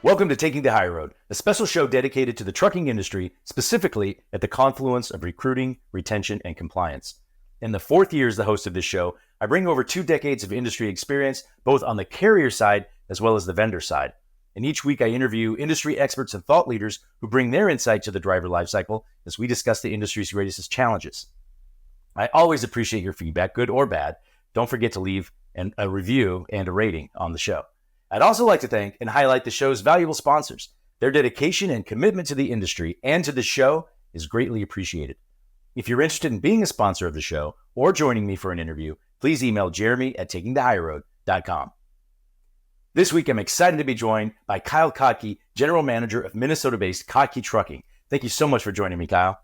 Welcome to Taking the High Road, a special show dedicated to the trucking industry, specifically at the confluence of recruiting, retention, and compliance. In the fourth year as the host of this show, I bring over 2 decades of industry experience, both on the carrier side as well as the vendor side. And each week I interview industry experts and thought leaders who bring their insight to the driver lifecycle as we discuss the industry's greatest challenges. I always appreciate your feedback, good or bad. Don't forget to leave a review and a rating on the show. I'd also like to thank and highlight the show's valuable sponsors. Their dedication and commitment to the industry and to the show is greatly appreciated. If you're interested in being a sponsor of the show or joining me for an interview, please email jeremy@takingthehighroad.com. This week, I'm excited to be joined by Kyle Kottke, General Manager of Minnesota-based Kottke Trucking. Thank you so much for joining me, Kyle.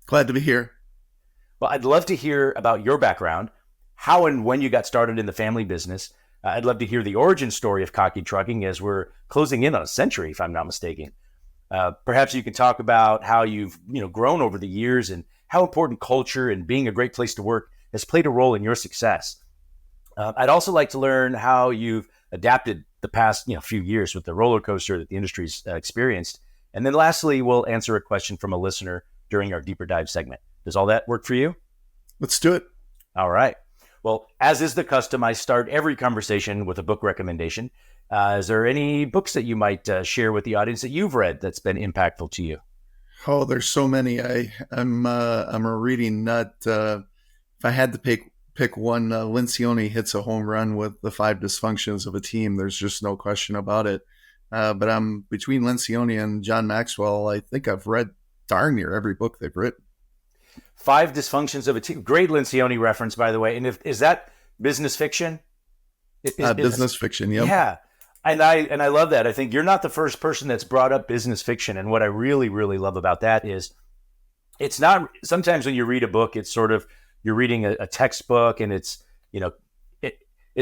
Glad to be here. Well, I'd love to hear about your background, how and when you got started in the family business. I'd love to hear the origin story of Kottke Trucking as we're closing in on a century, if I'm not mistaken. Perhaps you can talk about how you've grown over the years and how important culture and being a great place to work has played a role in your success. I'd also like to learn how you've adapted the past few years with the roller coaster that the industry's experienced. And then lastly, we'll answer a question from a listener during our deeper dive segment. Does all that work for you? Let's do it. All right. Well, as is the custom, I start every conversation with a book recommendation. Is there any books that you might share with the audience that you've read that's been impactful to you? Oh, there's so many. I'm a reading nut. If I had to pick one, Lencioni hits a home run with the 5 dysfunctions of a team. There's just no question about it. But I'm between Lencioni and John Maxwell. I think I've read darn near every book they've written. 5 dysfunctions of a team. Great Lencioni reference, by the way. And is that business fiction? Business fiction, yep. Yeah. And I love that. I think you're not the first person that's brought up business fiction. And what I really, really love about that is it's not, sometimes when you read a book, it's sort of, you're reading a textbook and it's a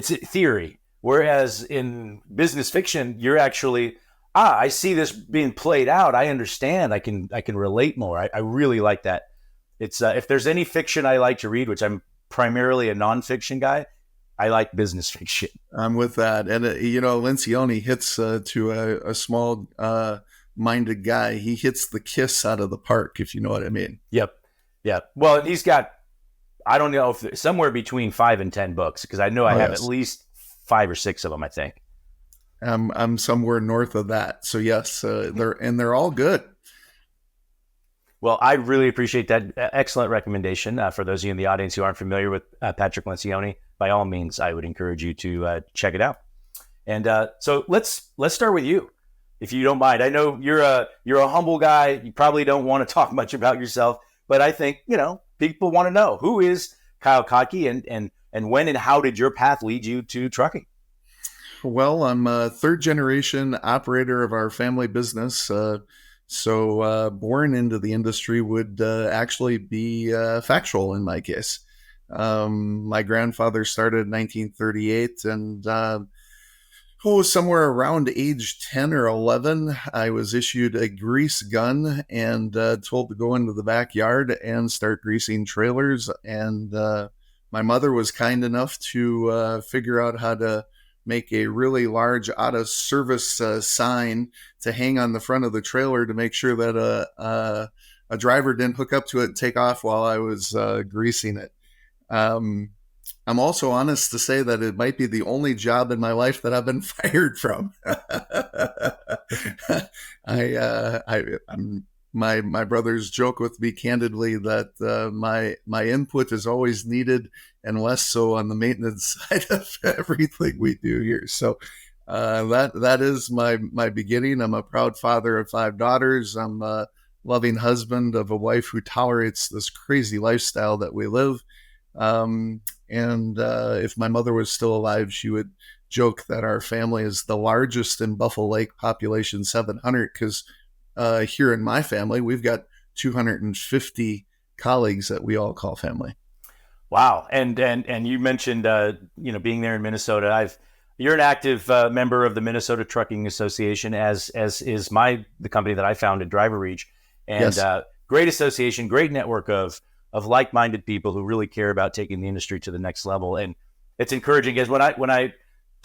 theory. Whereas in business fiction, you're actually, I see this being played out. I understand. I can relate more. I really like that. It's if there's any fiction I like to read, which I'm primarily a nonfiction guy, I like business fiction. I'm with that. And, Lencioni hits to a small minded guy. He hits the kiss out of the park, if you know what I mean. Yep. Yeah. Well, he's got, I don't know if somewhere between 5 and 10 books, because I know I have at least 5 or 6 of them, I think. I'm somewhere north of that. So yes, they're all good. Well, I really appreciate that. Excellent recommendation. For those of you in the audience who aren't familiar with Patrick Lencioni, by all means, I would encourage you to check it out. And so let's start with you, if you don't mind. I know you're a humble guy. You probably don't want to talk much about yourself, but I think people want to know, who is Kyle Kottke and when and how did your path lead you to trucking? Well, I'm a 3rd generation operator of our family business. So born into the industry would actually be factual in my case. My grandfather started in 1938, and somewhere around age 10 or 11, I was issued a grease gun and told to go into the backyard and start greasing trailers. And my mother was kind enough to figure out how to make a really large out of service sign to hang on the front of the trailer to make sure that a driver didn't hook up to it and take off while I was greasing it. I'm also honest to say that it might be the only job in my life that I've been fired from. My brothers joke with me candidly that my input is always needed and less so on the maintenance side of everything we do here. So that is my beginning. I'm a proud father of 5 daughters. I'm a loving husband of a wife who tolerates this crazy lifestyle that we live. And if my mother was still alive, she would joke that our family is the largest in Buffalo Lake, population 700, because here in my family, we've got 250 colleagues that we all call family. Wow. And you mentioned, being there in Minnesota. You're an active member of the Minnesota Trucking Association, as is the company that I founded, Driver Reach. And yes. Great association, great network of like-minded people who really care about taking the industry to the next level. And it's encouraging, because when I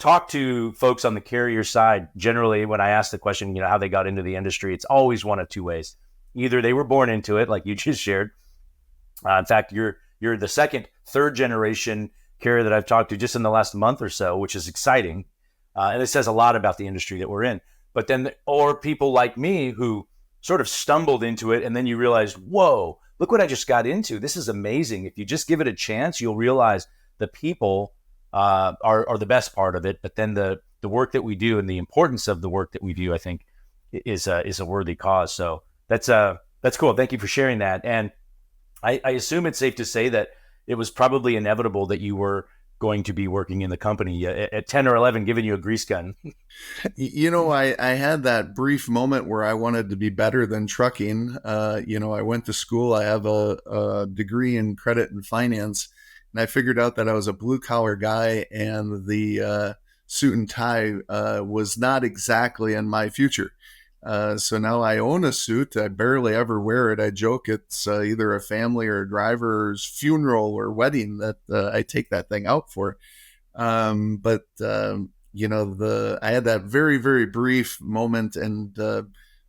talk to folks on the carrier side, generally when I ask the question, how they got into the industry, it's always one of two ways. Either they were born into it, like you just shared. In fact, you're the third generation carrier that I've talked to just in the last month or so, which is exciting. And it says a lot about the industry that we're in. But then, or people like me who sort of stumbled into it, and then you realize, whoa, look what I just got into. This is amazing. If you just give it a chance, you'll realize the people are the best part of it. But then the work that we do and the importance of the work that we do, I think, is a worthy cause. So that's cool. Thank you for sharing that. And I assume it's safe to say that it was probably inevitable that you were going to be working in the company at 10 or 11, giving you a grease gun. I had that brief moment where I wanted to be better than trucking. I went to school. I have a degree in credit and finance, and I figured out that I was a blue collar guy, and the suit and tie was not exactly in my future. So now I own a suit. I barely ever wear it. I joke it's either a family or a driver's funeral or wedding that I take that thing out for. But I had that very, very brief moment, and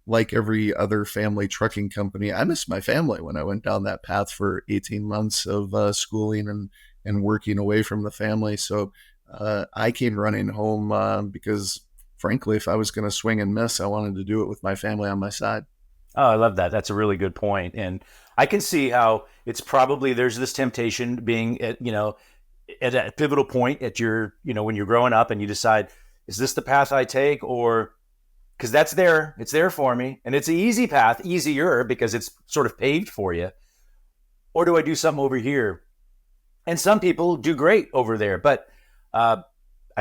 like every other family trucking company, I missed my family when I went down that path for 18 months of schooling and working away from the family. So I came running home because frankly, if I was going to swing and miss, I wanted to do it with my family on my side. Oh, I love that. That's a really good point. And I can see how it's probably, there's this temptation being at a pivotal point at your, when you're growing up and you decide, is this the path I take? Or because it's there for me. And it's an easy path, easier because it's sort of paved for you. Or do I do something over here? And some people do great over there, but I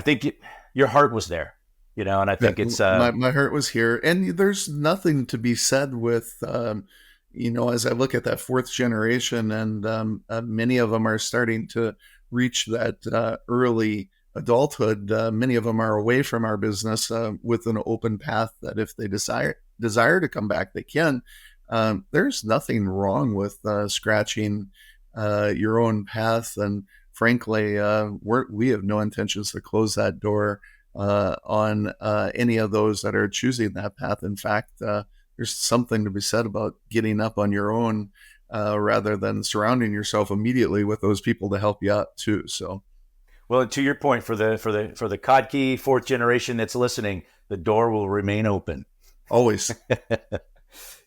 think your heart was there. And I think it's my heart was here, and there's nothing to be said with as I look at that fourth generation, and many of them are starting to reach that early adulthood. Many of them are away from our business with an open path that if they desire to come back, they can. There's nothing wrong with scratching your own path, and frankly, we have no intentions to close that door on any of those that are choosing that path. In fact, there's something to be said about getting up on your own rather than surrounding yourself immediately with those people to help you out too. So, well, to your point, for the Kottke fourth generation that's listening, the door will remain open. Always.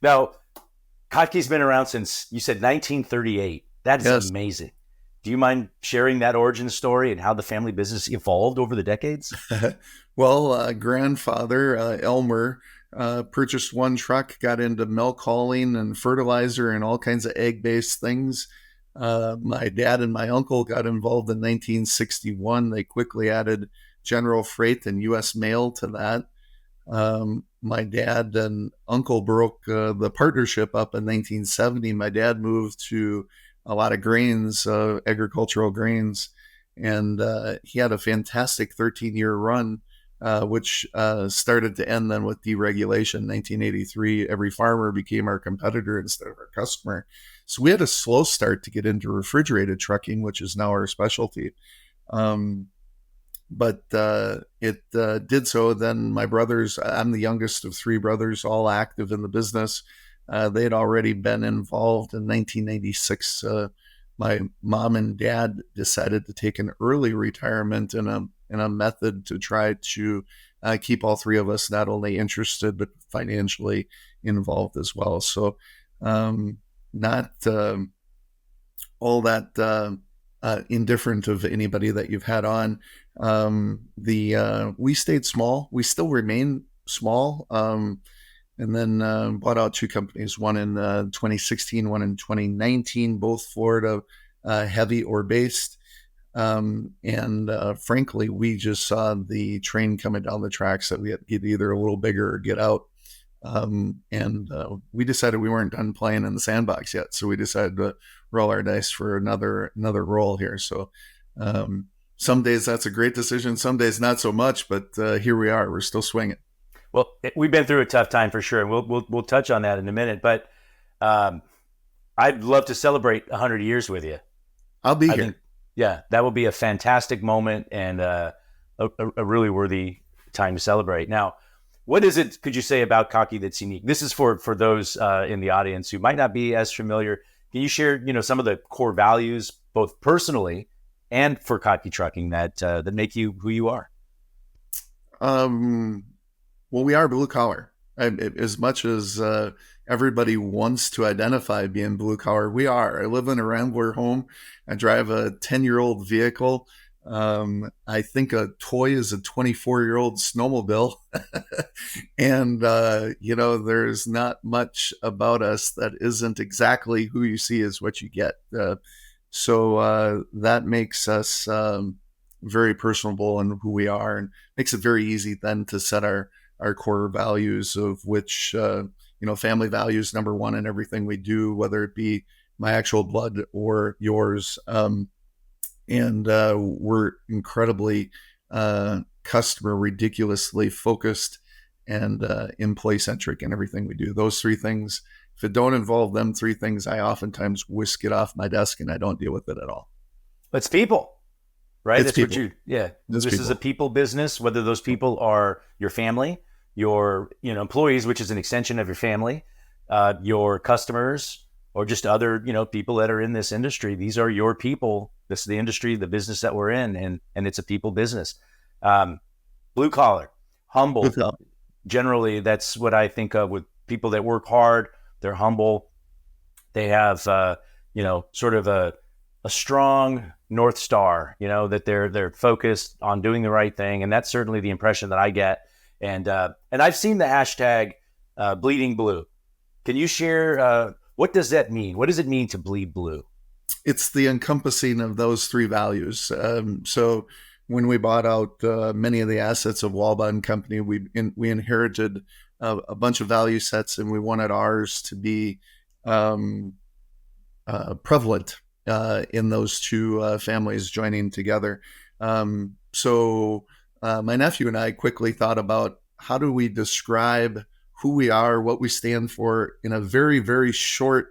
Now, Kottke's been around since, you said, 1938. That is Yes. Amazing. Do you mind sharing that origin story and how the family business evolved over the decades? Well, grandfather, Elmer, purchased one truck, got into milk hauling and fertilizer and all kinds of egg-based things. My dad and my uncle got involved in 1961. They quickly added general freight and U.S. mail to that. My dad and uncle broke the partnership up in 1970. My dad moved to a lot of grains, agricultural grains, and he had a fantastic 13-year run, which started to end then with deregulation. 1983, every farmer became our competitor instead of our customer. So we had a slow start to get into refrigerated trucking, which is now our specialty. But it did so. Then my brothers, I'm the youngest of three brothers, all active in the business. They had already been involved in 1996. My mom and dad decided to take an early retirement in a method to try to keep all three of us not only interested but financially involved as well. So not all that indifferent of anybody that you've had on. We stayed small. We still remain small. And then bought out two companies, one in 2016, one in 2019, both Florida heavy or based. And frankly, we just saw the train coming down the tracks that we had to get either a little bigger or get out. And we decided we weren't done playing in the sandbox yet. So we decided to roll our dice for another roll here. So some days that's a great decision. Some days not so much, but here we are. We're still swinging. Well, we've been through a tough time for sure, and we'll touch on that in a minute. But I'd love to celebrate 100 years with you. I'll be here. Yeah, that will be a fantastic moment, and a really worthy time to celebrate. Now, what is it, could you say about Kottke that's unique? This is for those in the audience who might not be as familiar. Can you share, some of the core values, both personally and for Kottke Trucking, that make you who you are? Well, we are blue collar. As much as everybody wants to identify being blue collar, we are. I live in a Rambler home. I drive a 10-year-old vehicle. I think a toy is a 24-year-old snowmobile. And, there's not much about us that isn't exactly who you see is what you get. So that makes us very personable in who we are, and makes it very easy then to set our core values, of which, family values number one in everything we do, whether it be my actual blood or yours. And we're incredibly customer ridiculously focused and employee centric in everything we do. Those three things, if it don't involve them three things, I oftentimes whisk it off my desk and I don't deal with it at all. It's people, right? It's people. This is a people business, whether those people are your family, your employees, which is an extension of your family, your customers, or just other people that are in this industry. These are your people. This is the industry, the business that we're in, and it's a people business. Blue collar, humble. Generally, that's what I think of with people that work hard. They're humble. They have sort of a strong North Star. That they're focused on doing the right thing, and that's certainly the impression that I get. And I've seen the hashtag bleeding blue. Can you share what does that mean? What does it mean to bleed blue? It's the encompassing of those three values. So when we bought out many of the assets of Walba and Company, we inherited a bunch of value sets, and we wanted ours to be prevalent in those two families joining together. So my nephew and I quickly thought about, how do we describe who we are, what we stand for, in a very, very short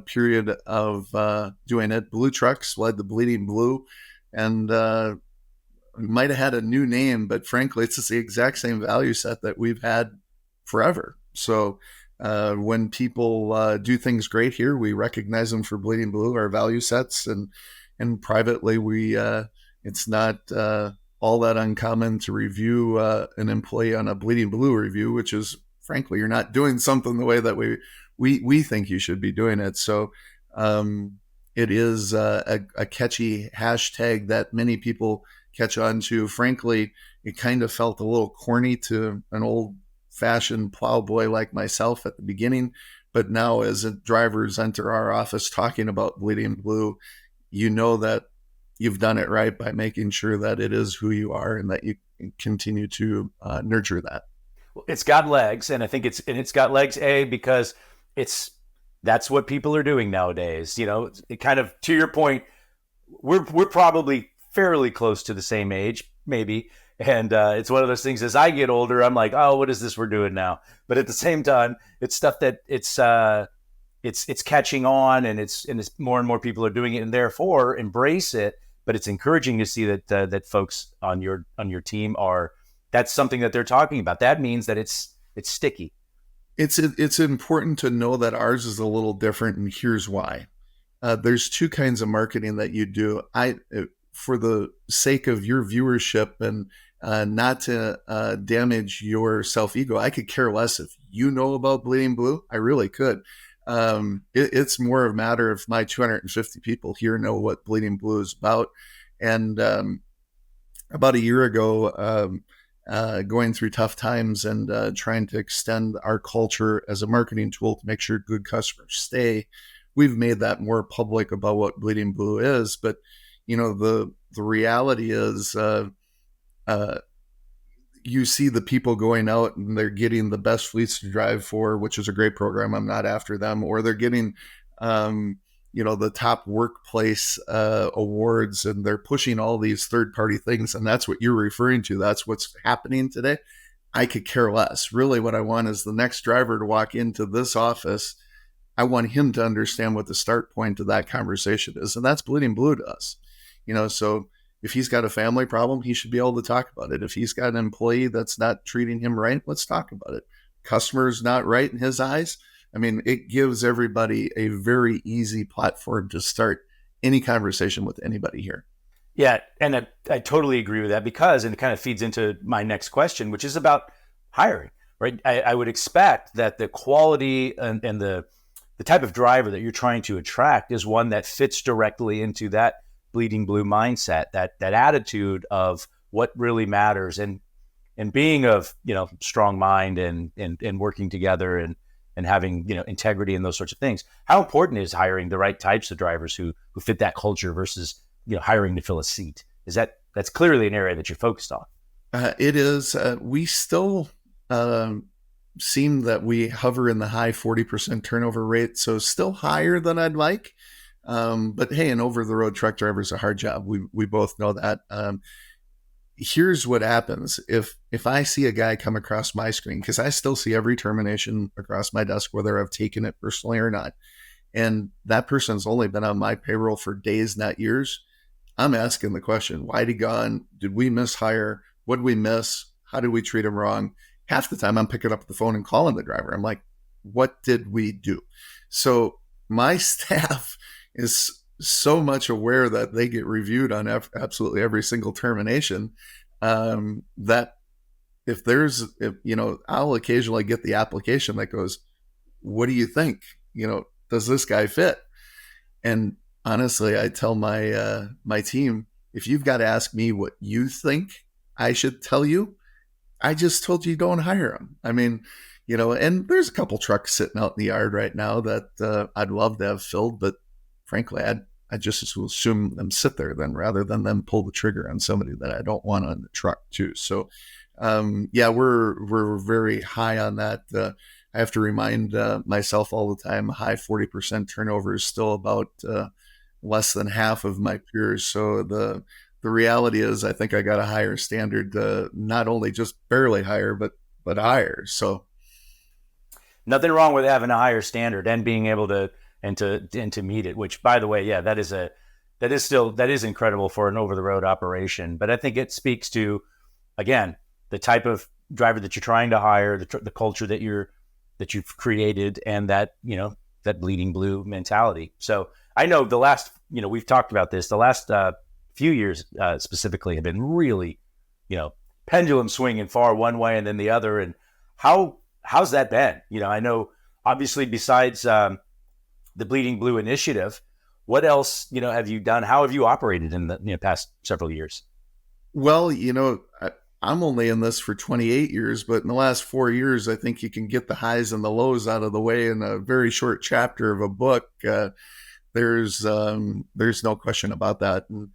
period of doing it. Blue Trucks led the Bleeding Blue, and we might have had a new name, but frankly, it's the exact same value set that we've had forever. So when people do things great here, we recognize them for Bleeding Blue, our value sets, and privately, we it's not all that uncommon to review an employee on a Bleeding Blue review, which is, frankly, you're not doing something the way that we think you should be doing it. So it is a catchy hashtag that many people catch on to. Frankly, it kind of felt a little corny to an old-fashioned plowboy like myself at the beginning. But now, as drivers enter our office talking about Bleeding Blue, you know that you've done it right by making sure that it is who you are, and that you continue to nurture that. It's got legs, and I think it's got legs, because that's what people are doing nowadays. It kind of, to your point, we're probably fairly close to the same age, maybe. And it's one of those things, as I get older, I'm like, oh, what is this we're doing now? But at the same time, it's stuff that it's catching on, and it's more and more people are doing it, and therefore embrace it. But it's encouraging to see that folks on your team that's something that they're talking about. That means that it's sticky. It's important to know that ours is a little different, and here's why. There's two kinds of marketing that you do. For the sake of your viewership and not to damage your self-ego, I could care less if you know about Bleeding Blue. I really could. It's more a matter of my 250 people here know what Bleeding Blue is about. And about a year ago, going through tough times and trying to extend our culture as a marketing tool to make sure good customers stay, we've made that more public about what Bleeding Blue is. But the reality is, you see the people going out and they're getting the best fleets to drive for, which is a great program. I'm not after them. Or they're getting, the top workplace awards, and they're pushing all these third-party things. And that's what you're referring to. That's what's happening today. I could care less. Really, what I want is the next driver to walk into this office. I want him to understand what the start point of that conversation is. And that's Bleeding Blue to us. So If he's got a family problem, he should be able to talk about it. If he's got an employee that's not treating him right, let's talk about it. Customer's not right in his eyes. I mean, it gives everybody a very easy platform to start any conversation with anybody here. Yeah, and I totally agree with that because, and it kind of feeds into my next question, which is about hiring, right? I would expect that the quality and the type of driver that you're trying to attract is one that fits directly into that bleeding blue mindset, that attitude of what really matters, and being of strong mind and working together and having integrity and those sorts of things. How important is hiring the right types of drivers who fit that culture versus hiring to fill a seat? That's clearly an area that you're focused on. It is. We still seem that we hover in the high 40% turnover rate, so still higher than I'd like. But hey, an over-the-road truck driver is a hard job. We both know that. Here's what happens if I see a guy come across my screen, because I still see every termination across my desk, whether I've taken it personally or not, and that person's only been on my payroll for days, not years. I'm asking the question, why'd he gone? Did we mishire? What did we miss? How did we treat him wrong? Half the time I'm picking up the phone and calling the driver. I'm like, what did we do? So my staff is so much aware that they get reviewed on absolutely every single termination, that I'll occasionally get the application that goes, what do you think? Does this guy fit? And honestly, I tell my team, if you've got to ask me what you think I should tell you, I just told you don't hire him. I mean, and there's a couple trucks sitting out in the yard right now that I'd love to have filled, but frankly, I just assume them sit there then rather than them pull the trigger on somebody that I don't want on the truck too. So, we're very high on that. I have to remind myself all the time, high 40% turnover is still about less than half of my peers. So the reality is, I think I got a higher standard, not only just barely higher, but higher. So nothing wrong with having a higher standard and being able to meet it. Which, by the way, yeah, that is incredible for an over the road operation. But I think it speaks to, again, the type of driver that you're trying to hire, the culture that you've created, and that that bleeding blue mentality. So I know the last, we've talked about this, the last few years specifically have been really, pendulum swinging far one way and then the other. And how's that been? I know obviously besides the Bleeding Blue initiative, what else, have you done? How have you operated in the past several years? Well, I'm only in this for 28 years, but in the last 4 years, I think you can get the highs and the lows out of the way in a very short chapter of a book. There's no question about that. And,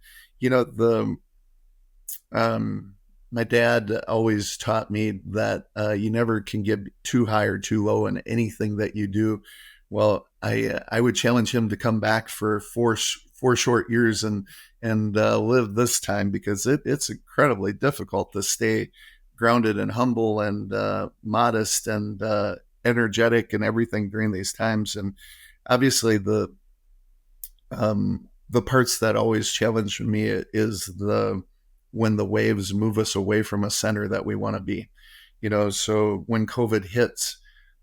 my dad always taught me that you never can get too high or too low in anything that you do. Well, I would challenge him to come back for four short years and live this time, because it's incredibly difficult to stay grounded and humble and modest and energetic and everything during these times. And obviously the parts that always challenge me is when the waves move us away from a center that we want to be. So when COVID hits,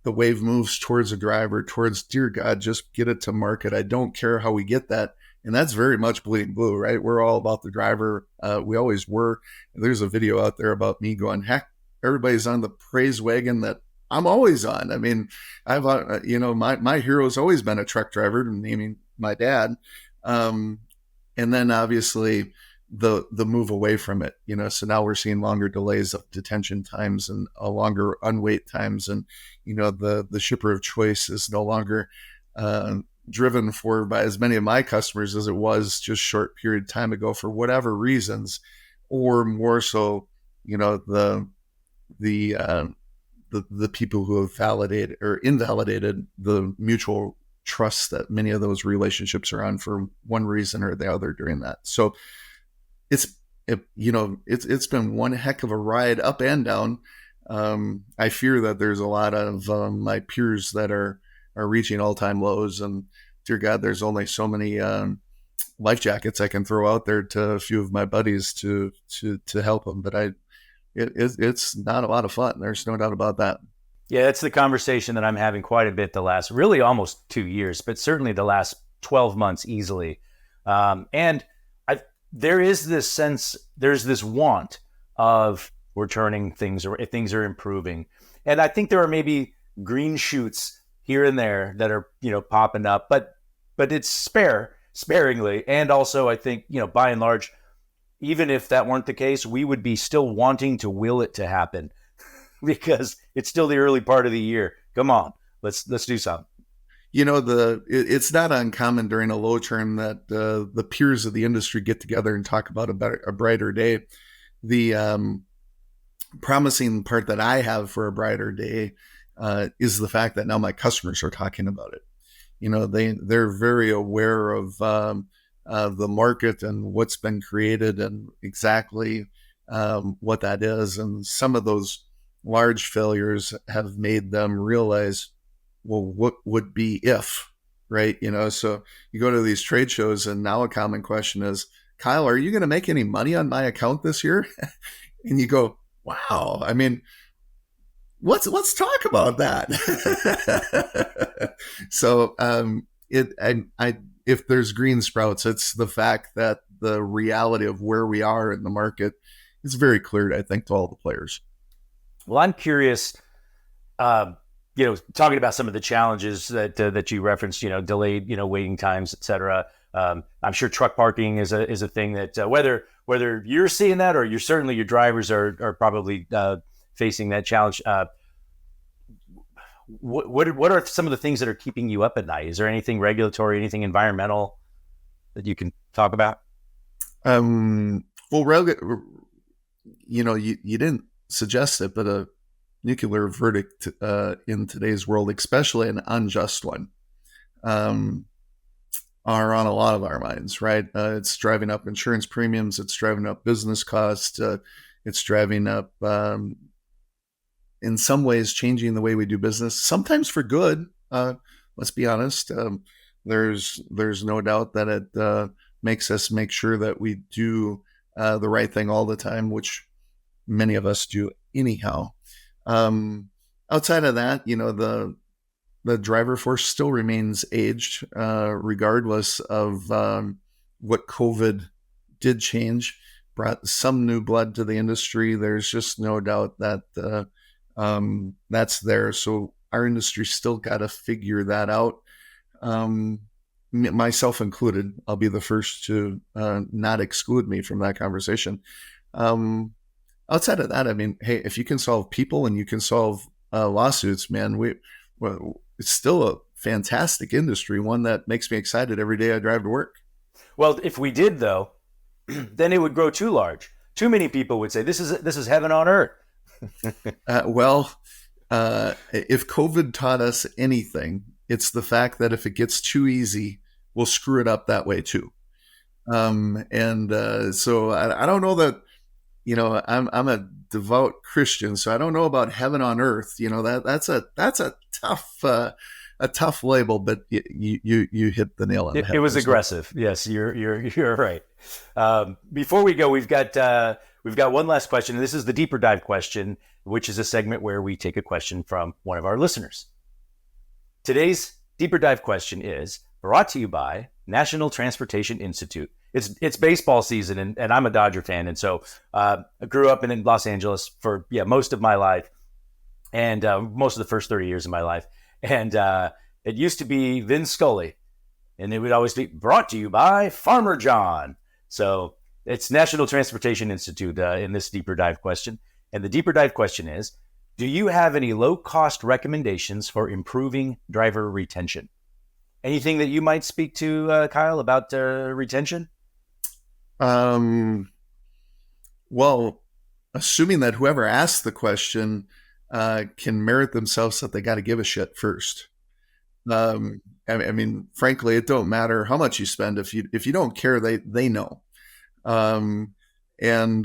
the wave moves towards a driver, towards, dear God, just get it to market. I don't care how we get that. And that's very much Bleeding Blue, right? We're all about the driver. We always were. There's a video out there about me going, heck, everybody's on the praise wagon that I'm always on. I mean, I've, my hero's always been a truck driver, naming my dad. And then obviously the move away from it, so now we're seeing longer delays of detention times and longer unwait times. And, the shipper of choice is no longer driven for by as many of my customers as it was just short period of time ago for whatever reasons, or more so, the people who have validated or invalidated the mutual trust that many of those relationships are on for one reason or the other during that. So it's been one heck of a ride up and down. I fear that there's a lot of my peers that are reaching all-time lows, and dear God, there's only so many life jackets I can throw out there to a few of my buddies to help them. But it's not a lot of fun. There's no doubt about that. Yeah, that's the conversation that I'm having quite a bit the last, really almost 2 years, but certainly the last 12 months easily. And there is this sense, there's this want of we're turning things, or things are improving. And I think there are maybe green shoots here and there that are, popping up, but it's sparingly. And also I think, by and large, even if that weren't the case, we would be still wanting to will it to happen because it's still the early part of the year. Come on, let's do something. It's not uncommon during a low turn that the peers of the industry get together and talk about a brighter day. The promising part that I have for a brighter day is the fact that now my customers are talking about it. They're very aware of the market and what's been created and exactly what that is. And some of those large failures have made them realize, well, what would be if, right? So you go to these trade shows and now a common question is, Kyle, are you going to make any money on my account this year? And you go, wow, I mean, let's talk about that. So if there's green sprouts, it's the fact that the reality of where we are in the market is very clear, I think, to all the players. Well, I'm curious, talking about some of the challenges that you referenced, delayed, waiting times, et cetera. I'm sure truck parking is a thing that whether you're seeing that or your drivers are probably facing that challenge. What are some of the things that are keeping you up at night? Is there anything regulatory, anything environmental that you can talk about? Well, you didn't suggest it, but a nuclear verdict in today's world, especially an unjust one, are on a lot of our minds, right? It's driving up insurance premiums. It's driving up business costs. It's driving up, in some ways, changing the way we do business, sometimes for good. Let's be honest. There's no doubt that it makes us make sure that we do the right thing all the time, which many of us do anyhow. Outside of that, the driver force still remains aged, regardless of what COVID did change, brought some new blood to the industry. There's just no doubt that that's there. So our industry still got to figure that out. Myself included, I'll be the first to not exclude me from that conversation. Outside of that, I mean, hey, if you can solve people and you can solve lawsuits, man, it's still a fantastic industry, one that makes me excited every day I drive to work. Well, if we did, though, then it would grow too large. Too many people would say, this is heaven on earth. If COVID taught us anything, it's the fact that if it gets too easy, we'll screw it up that way too. So I don't know that, I'm a devout Christian, so I don't know about heaven on earth. That's a tough label, but you hit the nail on the head. It was aggressive. Yes, you're right. Before we go, we've got one last question, and this is the deeper dive question, which is a segment where we take a question from one of our listeners. Today's deeper dive question is brought to you by National Transportation Institute. It's baseball season, and I'm a Dodger fan, and so I grew up in Los Angeles for most of my life, and most of the first 30 years of my life. And it used to be Vin Scully, and it would always be brought to you by Farmer John. So it's National Transportation Institute in this deeper dive question. And the deeper dive question is, do you have any low-cost recommendations for improving driver retention? Anything that you might speak to, Kyle, about retention? Well, assuming that whoever asked the question can merit themselves, that they got to give a shit first. I mean, frankly, it don't matter how much you spend if you don't care, they know. I'm a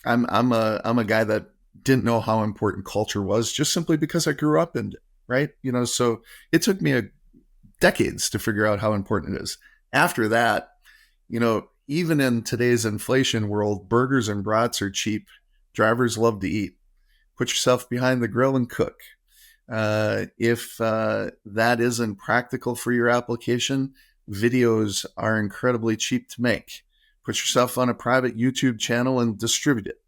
guy that didn't know how important culture was, just simply because I grew up in it, right? So it took me decades to figure out how important it is. After that, even in today's inflation world, burgers and brats are cheap. Drivers love to eat. Put yourself behind the grill and cook. If that isn't practical for your application, videos are incredibly cheap to make. Put yourself on a private YouTube channel and distribute it.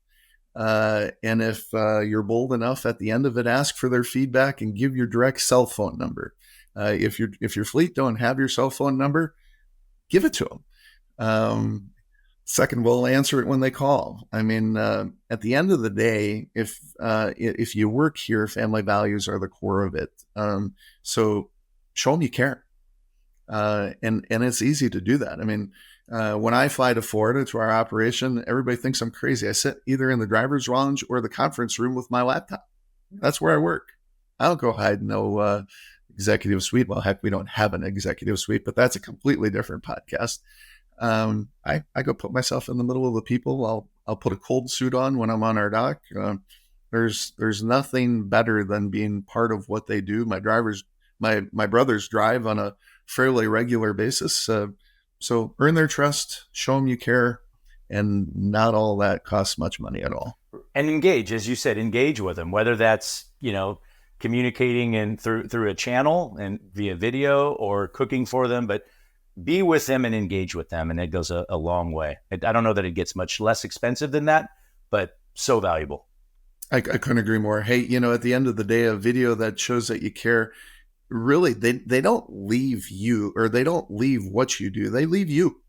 And if you're bold enough at the end of it, ask for their feedback and give your direct cell phone number. If your fleet don't have your cell phone number, give it to them. Second, we'll answer it when they call. I mean, at the end of the day, if you work here, family values are the core of it. So show them you care, and it's easy to do that. I mean, when I fly to Florida to our operation, everybody thinks I'm crazy. I sit either in the driver's lounge or the conference room with my laptop. That's where I work. I don't go hide no executive suite. Well, heck, we don't have an executive suite, but that's a completely different podcast. I go put myself in the middle of the people. I'll put a cold suit on when I'm on our dock. There's nothing better than being part of what they do. My brothers drive on a fairly regular basis. So earn their trust, show them you care, and not all that costs much money at all. And engage, as you said, engage with them, whether that's, communicating and through a channel and via video or cooking for them, but be with them and engage with them. And it goes a long way. I don't know that it gets much less expensive than that, but so valuable. I couldn't agree more. Hey, at the end of the day, a video that shows that you care, really, they don't leave you, or they don't leave what you do. They leave you.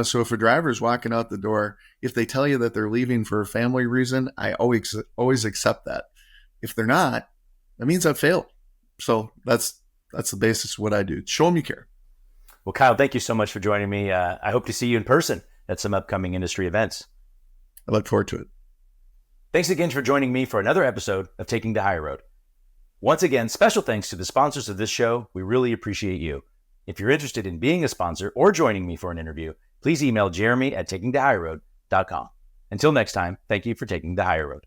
So if a driver's walking out the door, if they tell you that they're leaving for a family reason, I always accept that. If they're not, that means I've failed. So that's the basis of what I do. Show them you care. Well, Kyle, thank you so much for joining me. I hope to see you in person at some upcoming industry events. I look forward to it. Thanks again for joining me for another episode of Taking the High Road. Once again, special thanks to the sponsors of this show. We really appreciate you. If you're interested in being a sponsor or joining me for an interview, please email Jeremy at takingthehighroad.com. Until next time, thank you for taking the higher road.